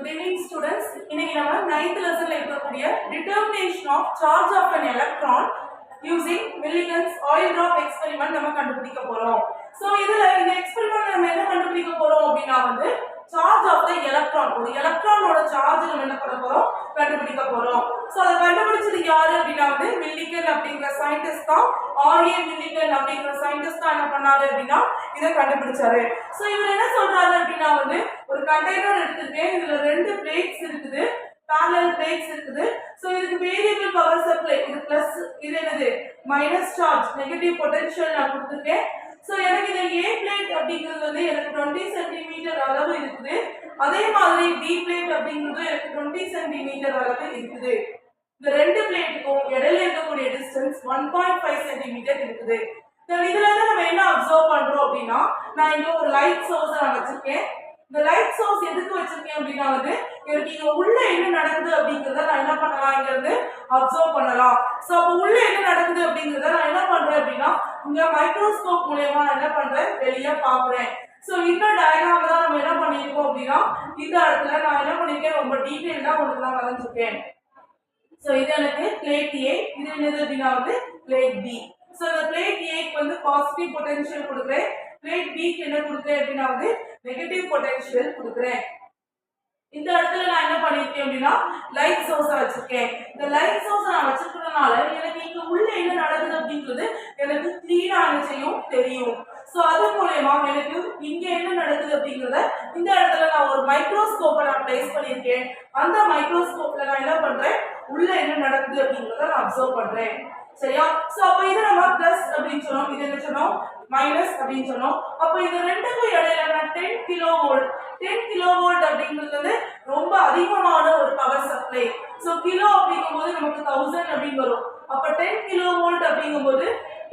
Good evening students. இன்னைக்கு நம்ம 9th லெசன்ல இருக்கக்கூடிய determination of charge of an electron using Millikan's oil drop experiment நம்ம கண்டுபிடிக்க போறோம். சோ இதுல இந்த எக்ஸ்பெரிமென்ட் நம்ம என்ன கண்டுபிடிக்க போறோம் அப்படினா வந்து charge of the electron. ஒரு எலக்ட்ரானோட சார்ஜ் நம்ம என்ன பண்ண போறோம் கண்டுபிடிக்க போறோம். சோ அத கண்டுபிடிச்சது யாரு அப்படினா வந்து மில்லிகன் அப்படிங்கற சயின்டிஸ்ட் தான். ஆர்ஏ மில்லிகன் அப்படிங்கற சயின்டிஸ்ட் தான் என்ன பண்ணாரு அப்படினா இத கண்டுபிடிச்சாரு. சோ இவர் என்ன சொல்றாரு அப்படினா வந்து ஒரு கண்டெய்னர் எடுத்துட்டேன். இதுல ரெண்டு பிளேட்ஸ் இருக்குது. parallel plates இருக்குது. சோ இதுக்கு வேரியபிள் பவர் சப்ளை இது பிளஸ் இது என்னது மைனஸ் சார்ஜ் நெகட்டிவ் பொட்டன்ஷியல் நான் கொடுத்துட்டேன். சோ எனக்கு இந்த A பிளேட் அப்படிங்கிறது வந்து எனக்கு 20 cm அளவு இருக்குது. அதே மாதிரி B பிளேட் அப்படிங்கிறது எனக்கு 20 cm அளவு இருக்குது. இந்த ரெண்டு பிளேட்டுக்கும் இடையில இருக்கக்கூடிய டிஸ்டன்ஸ் 1.5 cm இருக்குது. இதுல இருந்து நம்ம என்ன அப்சர்வ் பண்றோம் அப்படின்னா நான் இங்க ஒரு லைட் சோர்ஸ் நான் வச்சிருக்கேன். இந்த லைட் சோர்ஸ் எதுக்கு வச்சிருக்கேன் அப்படின்னா வந்து எனக்கு இங்க உள்ள என்ன நடக்குது அப்படிங்கறத நான் என்ன பண்ணலாம் இங்க இருந்து அப்சர்வ் பண்ணலாம். சோ அப்ப உள்ள என்ன நடக்குது அப்படிங்கறத நான் என்ன பண்றேன் அப்படின்னா இங்க மைக்ரோஸ்கோப் மூலமா நான் என்ன பண்றேன் வெளிய பாக்குறேன். சோ இந்த டயகிராம் தான் நம்ம என்ன பண்ணிருக்கோம் அப்படின்னா இந்த இடத்துல நான் என்ன பண்ணிருக்கேன் ரொம்ப டீடைலா உங்களுக்கு நான் வரைஞ்சிருக்கேன். சோ இது எனக்கு பிளேட் A, இது என்னது அப்படின்னா வந்து பிளேட் B. சோ இந்த பிளேட் A க்கு வந்து பாசிட்டிவ் பொட்டன்ஷியல் கொடுக்கிறேன். பிளேட் B க்கு என்ன கொடுக்கிறேன் அப்படின்னா வந்து நெகட்டிவ் பொட்டன்ஷியல் கொடுக்கிறேன். இந்த இடத்துல நான் என்ன பண்ணிருக்கேன் அப்படின்னா லைட் சோர்ஸ் வச்சிருக்கேன். இந்த லைட் சோர்ஸ் நான் வச்சிருக்கிறதுனால எனக்கு இங்க உள்ள என்ன நடக்குது அப்படிங்கிறது எனக்கு கிளீனா செய்யும் தெரியும். சோ அது மூலமா எனக்கு இங்க என்ன நடக்குது அப்படிங்கறத இந்த இடத்துல நான் ஒரு மைக்ரோஸ்கோப்பை நான் பிளேஸ் பண்ணிருக்கேன். அந்த மைக்ரோஸ்கோப்ல நான் என்ன பண்றேன் உள்ள என்ன நடக்குது அப்படிங்கறத நான் அப்சர்வ் பண்றேன். சரியா? சோ அப்ப இது நம்ம பிளஸ் அப்படினு சொன்னோம். இது என்ன சொன்னோம் மைனஸ் அப்படினு சொன்னோம். அப்ப இது ரெண்டுக்கும் இடையில நான் 10 கிலோவோல்ட் 10 கிலோவோல்ட் அப்படிங்கிறது ரொம்ப அதிகமான ஒரு பவர் சப்ளை. சோ கிலோ அப்படிங்கும்போது நமக்கு 1000 அப்படினு வரும். அப்ப 10 கிலோவோல்ட் அப்படிங்கும்போது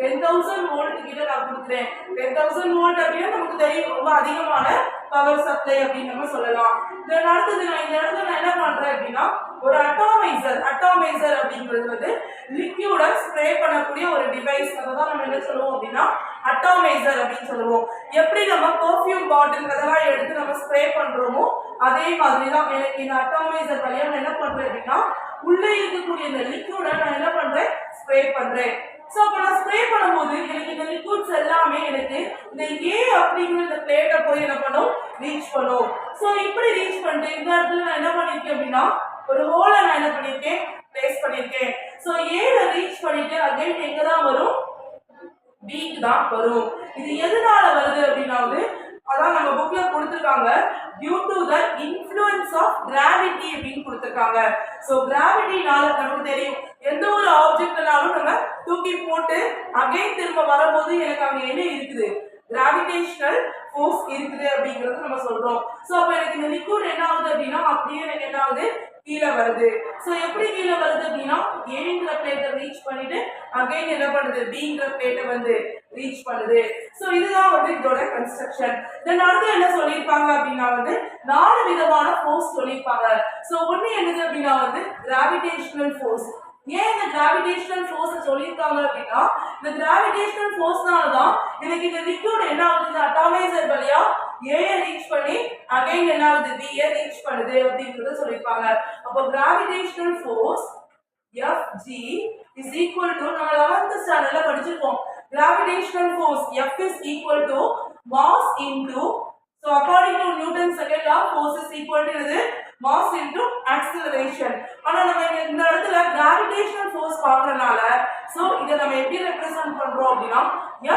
10000 வோல்ட் கிட்ட நான் கொடுக்கிறேன். 10000 வோல்ட் அப்படினா நமக்கு தெரியும் ரொம்ப அதிகமான பவர் சப்ளை அப்படின்னு நம்ம சொல்லலாம். இதன் அடுத்தது நான் இந்த இடத்துல நான் என்ன பண்றேன் அப்படின்னா ஒரு அட்டாமைசர் அப்படிங்கிறது வந்து லிக்யூட ஸ்ப்ரே பண்ணக்கூடிய ஒரு டிவைஸ். அதான் நம்ம என்ன சொல்லுவோம் அப்படின்னா அட்டாமைசர் அப்படின்னு சொல்லுவோம். எப்படி நம்ம பெர்ஃப்யூம் பாட்டில் அதெல்லாம் எடுத்து நம்ம ஸ்ப்ரே பண்றோமோ அதே மாதிரி தான் எனக்கு இந்த அட்டாமைசர் வழியா நான் என்ன பண்றேன் அப்படின்னா உள்ளே இருக்கக்கூடிய இந்த லிக்யூட நான் என்ன பண்றேன் ஸ்ப்ரே பண்றேன். சோ அப்ப நான் ஸ்ப்ரே பண்ணும்போது எனக்கு இந்த லிக்விட்ஸ் எல்லாமே எனக்கு இந்த A அப்படிங்கிற இந்த பிளேட்டை போய் என்ன பண்ணும் ரீச் பண்ணும். சோ இப்படி ரீச் பண்ணிட்டு இந்த இடத்துல நான் என்ன பண்ணிருக்கேன் அப்படின்னா ஒரு ஹோலை நான் என்ன பண்ணிருக்கேன் பிளேஸ் பண்ணிருக்கேன். சோ A ல ரீச் பண்ணிட்டு அகைன் எங்க தான் வரும் B க்கு தான் வரும். இது எதனால வருது அப்படின்னா வந்து அதான் நம்ம புக்ல கொடுத்திருக்காங்க due to the influence of gravity அப்படின்னு கொடுத்திருக்காங்க. சோ கிராவிட்டினால நமக்கு தெரியும் எந்த ஒரு ஆப்ஜெக்ட்னாலும் நம்ம தூக்கி போட்டு அகைன் திரும்ப வரும்போது எனக்கு அங்க என்ன இருக்குது கிராவிடேஷனல் ஃபோர்ஸ் இருக்குது அப்படிங்கறது நம்ம சொல்றோம். சோ அப்ப எனக்கு இந்த லிக்விட் என்ன ஆகுது அப்படின்னா அப்படியே எனக்கு என்ன ஆகுது கீழே வருது. சோ எப்படி கீழே வருது அப்படின்னா ஏங்கிற பிளேட்டை ரீச் பண்ணிட்டு அகைன் என்ன பண்ணுது பிங்கிற பிளேட்டை வந்து ரீச் பண்ணுது. சோ இதுதான் வந்து இதோட கன்ஸ்ட்ரக்ஷன். தென் அடுத்து என்ன சொல்லியிருப்பாங்க அப்படின்னா வந்து 4 விதமான ஃபோர்ஸ் சொல்லியிருப்பாங்க. சோ ஒண்ணு என்னது அப்படின்னா வந்து கிராவிடேஷனல் ஃபோர்ஸ். ஏன் இந்த கிராவிடேஷனல் ஃபோர்ஸ் சொல்லியிருக்காங்க அப்படின்னா இந்த கிராவிடேஷனல் ஃபோர்ஸ்னால தான் எனக்கு இந்த லிக்விட் என்ன ஆகுது அட்டாமைசர் வழியா A ரீச் பண்ணி அகைன் என்ன ஆகுது B ரீச் பண்ணுது அப்படிங்கறத சொல்லிருப்பாங்க. அப்போ gravitational force Fg is equal to நம்ம 11th ஸ்டாண்டர்ட்ல படிச்சிருக்கோம். Gravitational force F is equal to mass into so according to Newton's second law force is equal to mass into acceleration. ஆனா நம்ம இந்த இடத்துல கிராவிடேஷனல் ஃபோர்ஸ் பார்க்கறனால சோ இத நம்ம எப்படி ரெப்ரசன்ட் பண்றோம் அப்படினா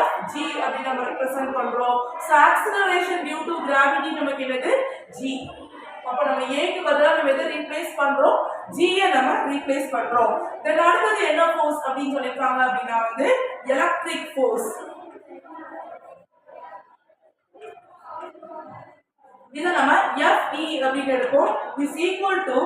Fg அப்படி நம்ம ரெப்ரசன்ட் பண்றோம். So acceleration due to gravity நமக்கு என்னது g. அப்ப நம்ம a க்கு பதிலா நம்ம எதை ரீப்ளேஸ் பண்றோம் g யை நம்ம ரீப்ளேஸ் பண்றோம். தென் அடுத்து என்ன ஃபோர்ஸ் அப்படி சொல்லிருக்காங்க அப்படினா வந்து எலக்ட்ரிக் ஃபோர்ஸ். இத நம்ம Fe அப்படின்னு எடுப்போம் is equal to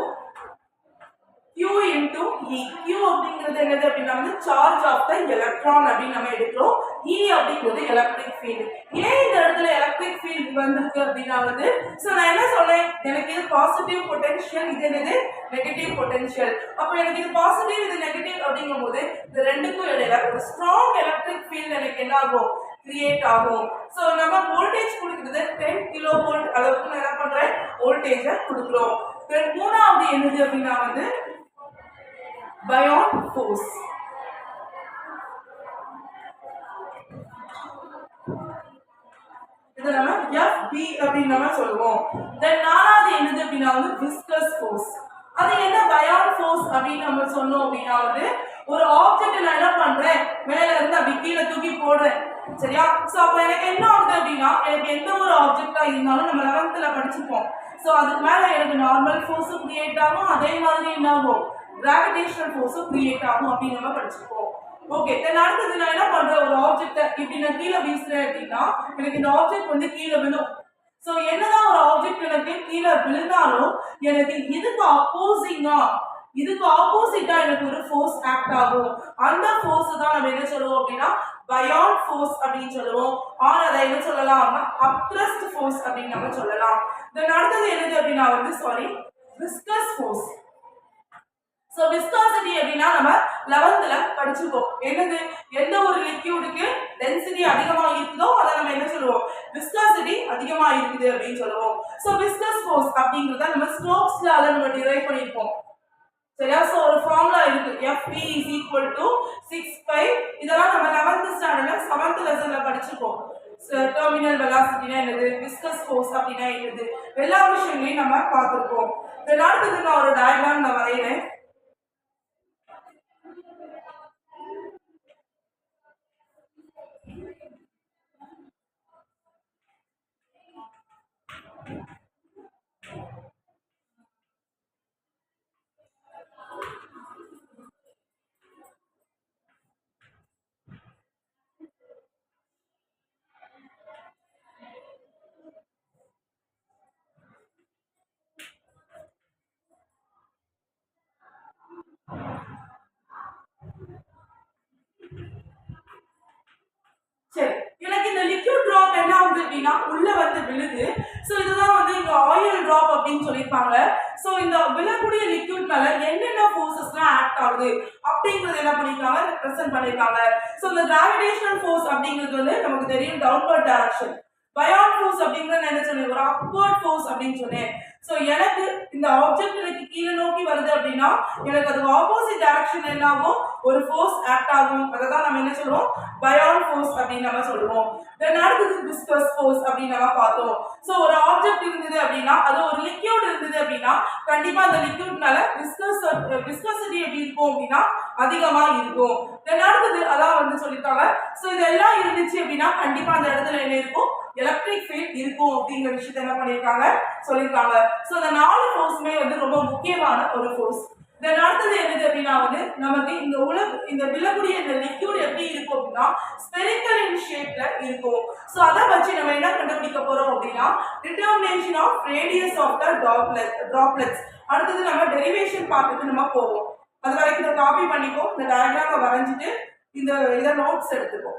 Q into E. Q அப்படிங்கிறது என்னது அப்படின்னா வந்து சார்ஜ் ஆஃப் த எலக்ட்ரான் அப்படின்னு நம்ம எடுக்கிறோம். E அப்படிங்கிறது எலக்ட்ரிக் ஃபீல்ட். ஏன் இந்த இடத்துல எலக்ட்ரிக் ஃபீல்ட் வந்திருக்கு அப்படின்னா வந்து சோ நான் என்ன சொன்னேன் எனக்கு இது பாசிட்டிவ் பொட்டன்ஷியல் இது என்னது நெகட்டிவ் பொட்டன்ஷியல். அப்ப எனக்கு இது பாசிட்டிவ் இது நெகட்டிவ் அப்படிங்கும்போது இந்த ரெண்டுக்கும் இடையில ஒரு ஸ்ட்ராங் எலக்ட்ரிக் ஃபீல்ட் எனக்கு என்ன ஆகும் கிரியேட் ஆகும். சோ நம்ம வோல்டேஜ் கொடுக்கிறது 10 கிலோ வோல்ட் அளவுக்கு நான் என்ன பண்றேன் வோல்டேஜை கொடுக்கிறோம். தென் மூணாவது என்னது அப்படின்னா வந்து பயான் ஃபோர்ஸ். இத நம்ம FB அப்படின்னு நம்ம சொல்லுவோம். தென் நாலாவது என்னது அப்படின்னா வந்து விஸ்கஸ் ஃபோர்ஸ். அது என்ன பயான் ஃபோர்ஸ் அப்படின்னு நம்ம சொன்னோம் அப்படின்னா வந்து ஒரு ஆப்ஜெக்ட் நான் என்ன பண்றேன், மேல இருந்து அப்படி கீழே தூக்கி போடுறேன், சரியா? சோ அப்ப எனக்கு என்ன ஆகுது அப்படின்னா, எனக்கு எந்த ஒரு ஆப்ஜெக்டா இருந்தாலும் நம்ம 11th படிச்சிருப்போம். சோ அதுக்கு மேல எனக்கு நார்மல் ஃபோர்ஸ் கிரியேட் ஆகும், அதே மாதிரி என்ன ஆகும், கிராவிடேஷனல் ஃபோர்ஸ் கிரியேட் ஆகும் அப்படின்னு நம்ம படிச்சிருப்போம். ஓகே, தென் அடுத்தது நான் என்ன பண்றேன், ஒரு ஆப்ஜெக்ட் இப்படி நான் கீழே வீசுறேன் அப்படின்னா எனக்கு இந்த ஆப்ஜெக்ட் வந்து கீழே விழும். சோ என்னதான் ஒரு ஆப்ஜெக்ட் எனக்கு கீழே விழுந்தாலும் எனக்கு இதுக்கு ஆப்போசிட்டா எனக்கு ஒரு ஃபோர்ஸ் ஆக்ட் ஆகும். அந்த ஃபோர்ஸ் தான் நம்ம என்ன சொல்லுவோம் அப்படின்னா பயான் ஃபோர்ஸ் அப்படின்னு சொல்லுவோம். ஆர் அதை என்ன சொல்லலாம்னா அப்த்ரஸ்ட் ஃபோர்ஸ் அப்படின்னு நம்ம சொல்லலாம். தென் அடுத்தது என்னது அப்படின்னா வந்து விஸ்கஸ் ஃபோர்ஸ். சோ விஸ்காசிட்டி அப்படின்னா நம்ம 11th படிச்சிருக்கோம். என்னது, எந்த ஒரு லிக்யூடுக்கு டென்சிட்டி அதிகமா இருக்குதோ அதை நம்ம என்ன சொல்லுவோம், விஸ்காசிட்டி அதிகமா இருக்குது அப்படின்னு சொல்லுவோம். சோ விஸ்கஸ் ஃபோர்ஸ் அப்படிங்கறத நம்ம ஸ்டோக்ஸ் லால நம்ம டிரைவ் பண்ணிருப்போம், சரியா? சோ ஒரு ஃபார்முலா இருக்கு, Fp = 6π. இதெல்லாம் நம்ம 11th ஸ்டாண்டர்ட்ல 7th லெசன்ல படிச்சிருக்கோம். டெர்மினல் வெலாசிட்டினா என்னது, விஸ்கஸ் ஃபோர்ஸ் அப்படினா என்னது, எல்லா விஷயங்களையும் நம்ம பார்த்திருக்கோம். இதன் அடுத்து நான் ஒரு டயகிராம் நான் வரையறேன். சரி, எனக்கு இந்த லிக்விட் டிராப் என்ன ஆகுது அப்படின்னா உள்ள வந்து விழுது. சோ இதுதான் வந்து இங்க ஆயில் டிராப் அப்படின்னு சொல்லியிருப்பாங்க. சோ இந்த விழக்கூடிய லிக்விட் மேல என்னென்ன ஃபோர்ஸஸ்லாம் ஆக்ட் ஆகுது அப்படிங்கறது என்ன பண்ணிருக்காங்க, ரெப்ரசன்ட் பண்ணிருக்காங்க. சோ இந்த கிராவிடேஷனல் ஃபோர்ஸ் அப்படிங்கிறது வந்து நமக்கு தெரியும் டவுன்வர்ட் டைரக்ஷன். பயான் ஃபோர்ஸ் அப்படிங்கறது என்ன சொன்னேன், ஒரு அப்வர்ட் ஃபோர்ஸ் அப்படின்னு சொன்னேன். சோ எனக்கு இந்த ஆப்ஜெக்ட் எனக்கு கீழே நோக்கி வருது அப்படின்னா எனக்கு அது ஆப்போசிட் டைரக்ஷன் என்ன ஆகும், ஒரு ஃபோர்ஸ் ஆக்ட் ஆகும். அதை தான் நம்ம என்ன சொல்லுவோம், பயான் ஃபோர்ஸ் அப்படின்னு நம்ம சொல்லுவோம். தென் அடுத்தது விஸ்கஸ் ஃபோர்ஸ் அப்படின்னு நம்ம பார்த்தோம். சோ ஒரு ஆப்ஜெக்ட் இருந்தது அப்படின்னா, அது ஒரு லிக்விட் இருந்தது அப்படின்னா கண்டிப்பா அந்த லிக்விட் மேல விஸ்கசிட்டி எப்படி இருக்கும் அப்படின்னா அதிகமா இருக்கும். தென் அடுத்தது அதான் வந்து சொல்லிருக்காங்க. சோ இதெல்லாம் இருந்துச்சு அப்படின்னா கண்டிப்பா அந்த இடத்துல என்ன இருக்கும், எலக்ட்ரிக் ஃபீல்ட் இருக்கும் அப்படிங்கிற விஷயத்தை என்ன பண்ணிருக்காங்க, சொல்லிருக்காங்க. சோ இந்த 4 ஃபோர்ஸுமே வந்து ரொம்ப முக்கியமான ஒரு ஃபோர்ஸ். தென் அடுத்தது என்னது அப்படின்னா வந்து நமக்கு இந்த விழக்கூடிய இந்த லிக்விட் எப்படி இருக்கும் அப்படின்னா ஸ்பெரிக்கல் இன் ஷேப்ல இருக்கும். சோ அதை வச்சு நம்ம என்ன கண்டுபிடிக்க போறோம் அப்படின்னா determination of radius of the droplets. அடுத்தது நம்ம டெரிவேஷன் பார்ட்டுக்கு நம்ம போவோம். அது வரைக்கும் இதை காப்பி பண்ணிக்கோ, இந்த டயக்ராமை வரைஞ்சிட்டு இதை நோட்ஸ் எடுத்துக்கோ.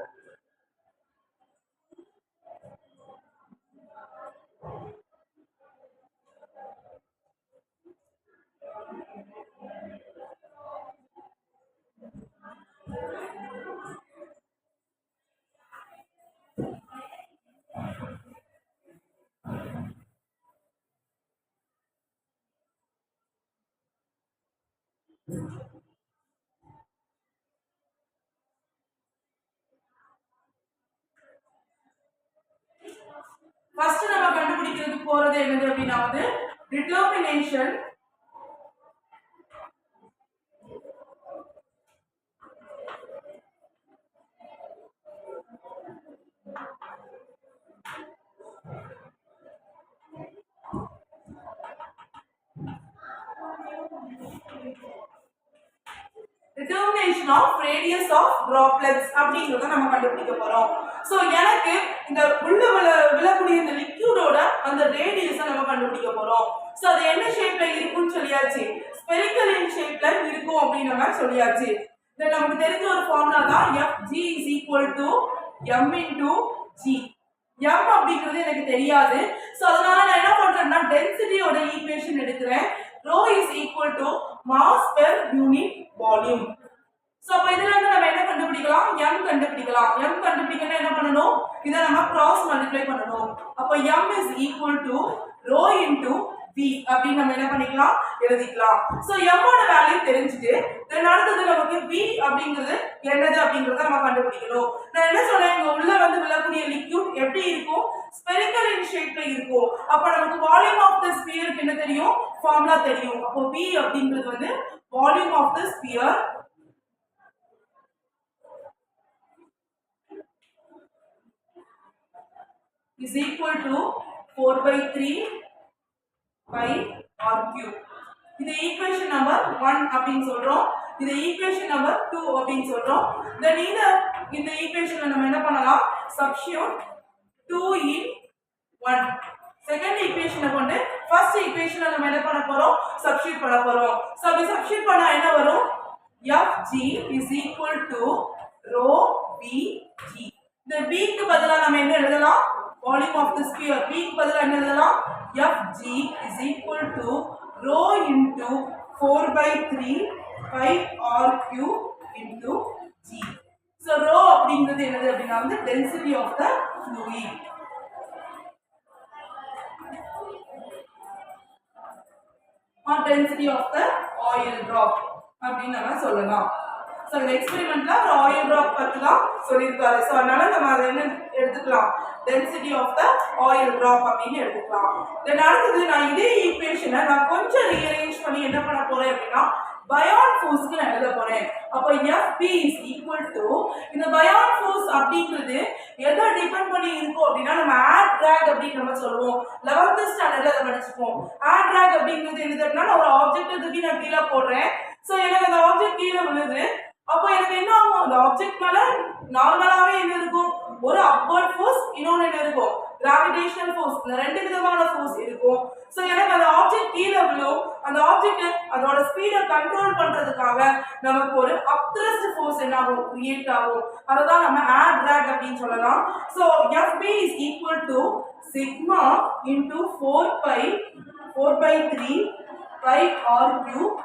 ஃபர்ஸ்ட் நம்ம கண்டுபிடிக்கிறதுக்கு போறது என்னது அப்படின்னா வந்து determination determination of radius of droplets அப்படிங்கறத நம்ம கண்டுபிடிக்க போறோம். சோ எனக்கு இந்த உள்ள விழக்கூடிய இந்த லிக்விடோட அந்த ரேடியஸை நம்ம கண்டுபிடிக்க போறோம். சோ அது என்ன ஷேப்ல இருக்கும்னு சொல்லியாச்சு, ஸ்பெரிக்கல் இன் ஷேப்ல இருக்கும் அப்படின்னு நம்ம சொல்லியாச்சு. தென் நமக்கு தெரிஞ்ச ஒரு ஃபார்முலா தான் Fg = m × g. m அப்படிங்கிறது எனக்கு தெரியாது. சோ அதனால நான் என்ன பண்றேன்னா டென்சிட்டியோட ஈக்குவேஷன் எடுக்கிறேன். rho = mass per unit volume. So அப்ப இதுல இருந்து நம்ம என்ன கண்டுபிடிக்கலாம், m கண்டுபிடிக்கலாம். m கண்டுபிடிக்கணும் என்ன பண்ணனும், இத நம்ம கிராஸ் மல்டிப்ளை பண்ணனும். அப்ப m = rho × v அப்படின்னு நம்ம என்ன பண்ணிக்கலாம் எழுதிக்கலாம். சோ m ஓட வேல்யூ தெரிஞ்சிட்டு தென் அடுத்தது நமக்கு v அப்படிங்கிறது என்னது அப்படிங்கறத நம்ம கண்டுபிடிக்கணும். நான் என்ன சொன்னேன், இங்க உள்ள வந்து விழக்கூடிய லிக்விட் எப்படி இருக்கும், ஸ்பெரிக்கல் இன் ஷேப்ல இருக்கும். அப்ப நமக்கு வால்யூம் ஆஃப் தி ஸ்பியருக்கு என்ன தெரியும், ஃபார்முலா தெரியும். அப்போ v அப்படிங்கிறது வந்து volume of the sphere is equal to 4/3 pi r cube. இது ஈக்குவேஷன் நம்பர் 1 அப்படினு சொல்றோம். இது ஈக்குவேஷன் நம்பர் 2 அப்படினு சொல்றோம். தென் இந்த ஈக்குவேஷன்ல நம்ம என்ன பண்ணலாம், சப்ஸ்டிட்யூட் 2 in 1 செகண்ட் ஈக்குவேஷனை கொண்டு ஃபர்ஸ்ட் ஈக்குவேஷனை நம்ம என்ன பண்ண போறோம், சப்ஸ்டிட்யூட் பண்ண போறோம். சோ அப்படி சப்ஸ்டிட்யூட் பண்ணா என்ன வரும், fg is equal to rho vg. இந்த v க்கு பதிலா நம்ம என்ன எழுதலாம், volume of the sphere. v க்கு பதிலா என்ன எழுதலாம், fg is equal to rho into 4/3 pi r cube into g. So rho அப்படிங்கிறது என்னது அப்படினா வந்து density of the fluid. or density of the oil drop அப்படின்னு நம்ம சொல்லலாம். சோ இந்த எக்ஸ்பெரிமென்ட்ல ஒரு oil drop பத்தி தான் சொல்லிருக்காரு. சோ அதனால நம்ம அதை என்ன எடுத்துக்கலாம், density of the oil drop அப்படின்னு எடுத்துக்கலாம். தென் அடுத்து நான் இதே ஈக்குவேஷனை நான் கொஞ்சம் ரீஅரேஞ்ச் பண்ணி என்ன பண்ண போறேன் அப்படினா பயான் ஃபோர்ஸ்க்கு நான் எழுத போறேன். அப்ப Fp is equal to இந்த பயான் ஃபோர்ஸ் அப்படிங்கிறது எதை டிபெண்ட் பண்ணி இருக்கும் அப்படினா நம்ம ஏர் டிராக் அப்படின்னு நம்ம சொல்லுவோம். 11th ஸ்டாண்டர்ட்ல அதை படிச்சிருப்போம். ஏர் டிராக் அப்படிங்கிறது என்னது அப்படினா ஒரு ஆப்ஜெக்ட் தூக்கி நான் கீழ போடுறேன். சோ எனக்கு அந்த ஆப்ஜெக்ட் கீழ விழுது. அப்ப எனக்கு என்ன ஆகும், அந்த ஆப்ஜெக்ட் மேல நார்மலாவே என்ன இருக்கும், ஒரு அப்வர்ட் ஃபோர்ஸ், இன்னொன்னு என்ன இருக்கும், கிராவிடேஷனல் ஃபோர்ஸ். இந்த ரெண்டு விதமான ஃபோர்ஸ் இருக்கும். சோ எனக்கு அந்த ஆப்ஜெக்ட் கீழ விழும். அந்த ஆப்ஜெக்ட் அதோட ஸ்பீடை கண்ட்ரோல் பண்றதுக்காக நமக்கு ஒரு அப்த்ரஸ்ட் ஃபோர்ஸ் என்ன ஆகும், கிரியேட் ஆகும். அததான் நம்ம ஏர் டிராக் அப்படின்னு சொல்லலாம். So Fb is equal to sigma into 4/3 pi r cube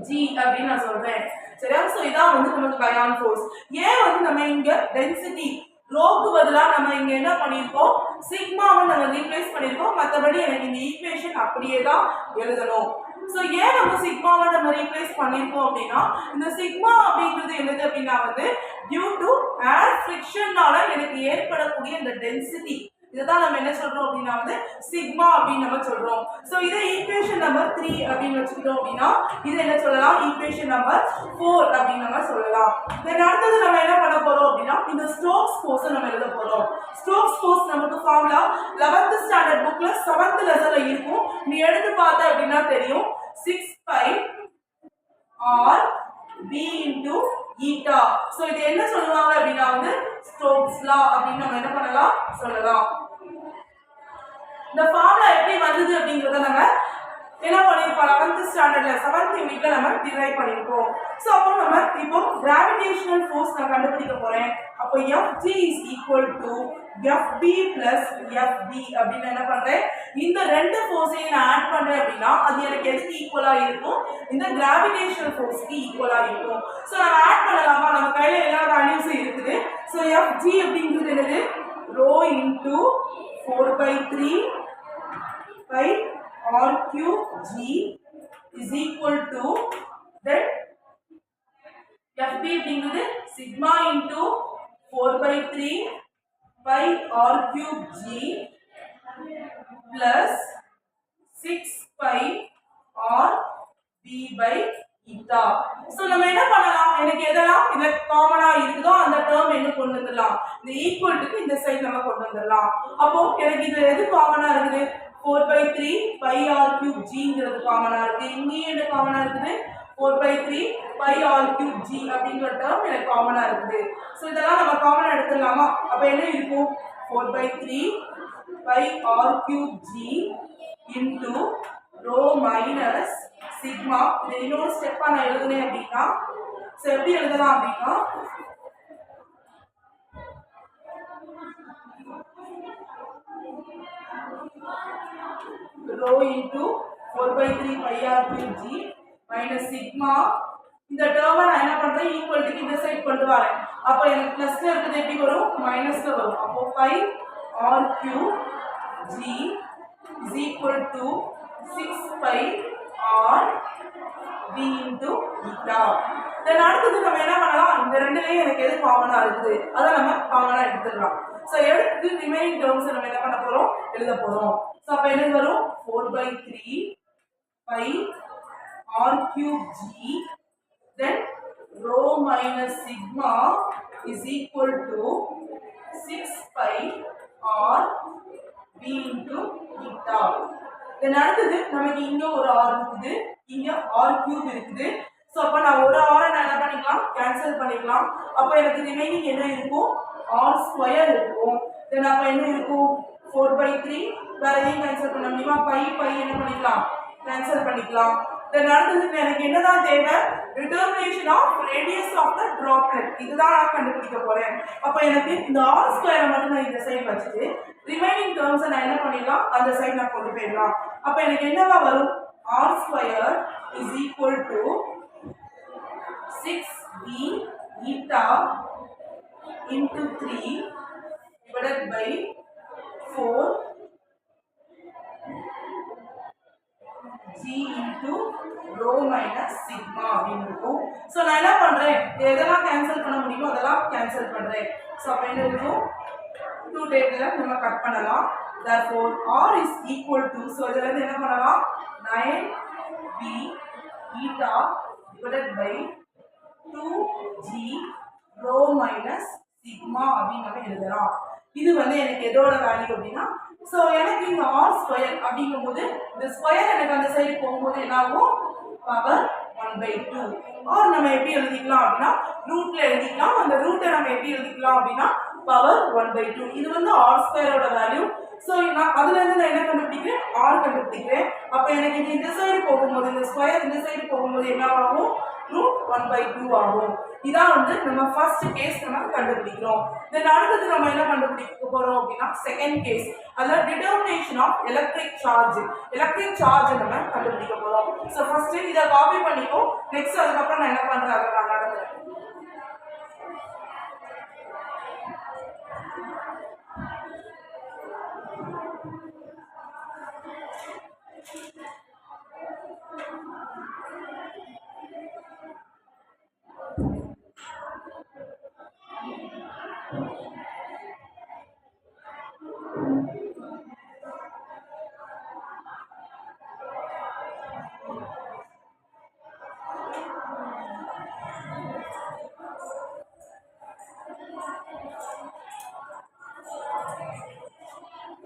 g அப்படின்னு நான் சொல்றேன். சரியா? சோ இதான் வந்து நமக்கு பயான் ஃபோர்ஸ். ஏன் வந்து நம்ம இங்க டென்சிட்டி ரோக்கு பதிலா நம்ம இங்க என்ன பண்ணிருக்கோம், சிக்மாவை நம்ம ரீப்ளேஸ் பண்ணிருக்கோம். மத்தபடி எனக்கு இந்த ஈக்குவேஷன் அப்படியே தான் எழுதணும். சோ ஏன் நம்ம சிக்மாவை நம்ம ரீப்ளேஸ் பண்ணிருக்கோம் அப்படின்னா, இந்த சிக்மா அப்படிங்கிறது என்னது அப்படின்னா வந்து டியூ டு ஏர் ஃபிரிக்ஷனால எனக்கு ஏற்படக்கூடிய இந்த டென்சிட்டி, இதுதான் நம்ம என்ன சொல்றோம் அப்படின்னா வந்து சிக்மா அப்படின்னு நம்ம சொல்றோம். சோ இதை ஈக்குவேஷன் நம்பர் 3 அப்படின்னு வச்சுக்கிட்டோம் அப்படின்னா இது என்ன சொல்லலாம், ஈக்குவேஷன் நம்பர் 4 அப்படின்னு நம்ம சொல்லலாம். தென் அடுத்தது நம்ம என்ன பண்ண போறோம் அப்படின்னா இந்த ஸ்டோக்ஸ் ஃபோர்ஸ் நம்ம எழுத போறோம். ஸ்டோக்ஸ் ஃபோர்ஸ் நமக்கு ஃபார்முலா 11th ஸ்டாண்டர்ட் புக்ல 7th லெசன்ல இருக்கும். நீ எடுத்து பார்த்த அப்படின்னா தெரியும், 6 pi r b into eta. So இது என்ன சொல்லுவாங்க அப்படின்னா வந்து ஸ்டோக்ஸ் லா அப்படின்னு நம்ம என்ன பண்ணலாம் சொல்லலாம். இந்த ஃபார்முலா எப்படி வந்தது அப்படிங்கறத நம்ம என்ன பண்ணிருப்போம், 11th ஸ்டாண்டர்ட்ல 7th யூனிட்ல நம்ம டிரைவ் பண்ணிருப்போம். சோ அப்போ நம்ம இப்போ கிராவிடேஷனல் ஃபோர்ஸ் நான் கண்டுபிடிக்க போறேன். அப்போ Fg is equal to Fb plus Fb அப்படின்னு என்ன பண்றேன், இந்த ரெண்டு ஃபோர்ஸையும் நான் ஆட் பண்றேன் அப்படின்னா அது எனக்கு எதுக்கு ஈக்குவலா இருக்கும், இந்த கிராவிடேஷனல் ஃபோர்ஸ்க்கு ஈக்குவலா இருக்கும். சோ நம்ம ஆட் பண்ணலாமா, நம்ம கையில எல்லா வேல்யூஸும் இருக்குது. சோ Fg அப்படிங்கிறது என்னது, rho into 4/3 pi r cube g is equal to then Fb அப்படிங்கிறது sigma into 4/3 pi r cube g plus 6 pi r b by eta. So நம்ம என்ன பண்ணலாம், எனக்கு எதெல்லாம் இந்த காமனா இருக்குதோ அந்த டேர்ம் என்ன கொண்டு வந்துடலாம், இந்த ஈக்குவல்ட்டுக்கு இந்த சைடு நம்ம கொண்டு வந்துடலாம். அப்போ எனக்கு இது எது காமனா இருக்குது, 4/3 pi r cube gங்கிறது காமனா இருக்கு. இங்கேயும் என்ன காமனா இருக்குது, 4/3 pi r cube g அப்படிங்கிற டேர்ம் எனக்கு காமனா இருக்குது. சோ இதெல்லாம் நம்ம காமனா எடுத்துடலாமா, அப்ப என்ன இருக்கும், 4/3 pi r cube g into rho minus sigma. இது இன்னொரு ஸ்டெப்பா நான் எழுதுனேன் அப்படின்னா சோ எப்படி எழுதலாம் அப்படின்னா rho into 4/3 pi r cube g minus sigma. இந்த டேர்மை நான் என்ன பண்றேன், ஈக்குவல்ட்டுக்கு இந்த சைடு கொண்டு வரேன். அப்போ எனக்கு பிளஸ்ல இருக்கிறது எப்படி வரும், மைனஸ்ல வரும். அப்போ pi r cube g is equal to 6 pi r v into eta. தென் அடுத்தது நம்ம என்ன பண்ணலாம், இந்த ரெண்டுலயும் எனக்கு எது காமனா இருக்குது அதை நம்ம காமனா எடுத்துடலாம். ஸோ எடுத்து ரிமைனிங் டேர்ம்ஸ் நம்ம என்ன பண்ண போறோம், எழுத போறோம். ஸோ அப்போ என்ன வரும், 4/3 pi r cube g, then rho minus sigma is equal to 6 pi r v into eta. தென் அடுத்தது நமக்கு இங்க ஒரு r இருக்குது, இங்க r cube இருக்குது. சோ அப்ப நான் ஒரு r நான் என்ன பண்ணிக்கலாம், கேன்சல் பண்ணிக்கலாம். அப்ப எனக்கு ரிமைனிங் என்ன இருக்கும், r ஸ்கொயர் இருக்கும். தென் அப்ப என்ன இருக்கும், 4/3 வேற எதையும் கேன்சல் பண்ண முடியுமா, பை என்ன பண்ணிக்கலாம், கேன்சல் பண்ணிக்கலாம். தென் அடுத்தது எனக்கு என்னதான் தேவை, determination of radius of the droplet, இதுதான் நான் கண்டுபிடிக்க போறேன். அப்ப எனக்கு இந்த r ஸ்கொயரை மட்டும் நான் இந்த சைடு வச்சுட்டு ரிமைனிங் டேர்ம்ஸ் நான் என்ன பண்ணிடலாம், அந்த சைடு நான் கொண்டு போயிடலாம். அப்ப எனக்கு என்னவா வரும், r square is equal to 6b eta into 3 divided by 4 g into rho minus sigma அப்படின்னு இருக்கும். ஸோ நான் என்ன பண்றேன், எதெல்லாம் கேன்சல் பண்ண முடியுமோ அதெல்லாம் கேன்சல் பண்றேன். ஸோ அப்போ என்ன இருக்கும், 2 டேபிள நம்ம கட் பண்ணலாம். therefore r is equal to, so இதுல இருந்து என்ன பண்ணலாம், 9b eta divided by 2g rho minus sigma அப்படின்னு நம்ம எழுதலாம். இது வந்து எனக்கு எதோட வேல்யூ அப்படின்னா, சோ எனக்கு இந்த r ஸ்கொயர் அப்படிங்கும்போது இந்த ஸ்கொயர் எனக்கு அந்த சைடு போகும்போது என்ன ஆகும், பவர் 1/2. ஆர் நம்ம எப்படி எழுதிக்கலாம் அப்படின்னா ரூட்ல எழுதிக்கலாம். அந்த ரூட்டை நம்ம எப்படி எழுதிக்கலாம் அப்படின்னா பவர் 1/2. இது வந்து r ஸ்கொயரோட வேல்யூ. சோ நான் அதுல இருந்து நான் என்ன கண்டுபிடிக்கிறேன், r கண்டுபிடிக்கிறேன். அப்ப எனக்கு இது இந்த சைடு போகும்போது, இந்த ஸ்கொயர் இந்த சைடு போகும்போது என்ன ஆகும், ரூட் 1/2 ஆகும். இதான் வந்து நம்ம ஃபர்ஸ்ட் கேஸ் நம்ம கண்டுபிடிக்கிறோம். தென் அடுத்து நம்ம என்ன கண்டுபிடிக்க போறோம் அப்படின்னா செகண்ட் கேஸ், அதுல டிட்டர்மினேஷன் ஆஃப் எலக்ட்ரிக் சார்ஜ் நம்ம கண்டுபிடிக்க போறோம். சோ ஃபர்ஸ்ட் இத காப்பி பண்ணிக்கோ, நெக்ஸ்ட் அதுக்கு அப்புறம் நான் என்ன பண்றேன் அதை நான் நடந்துறேன்.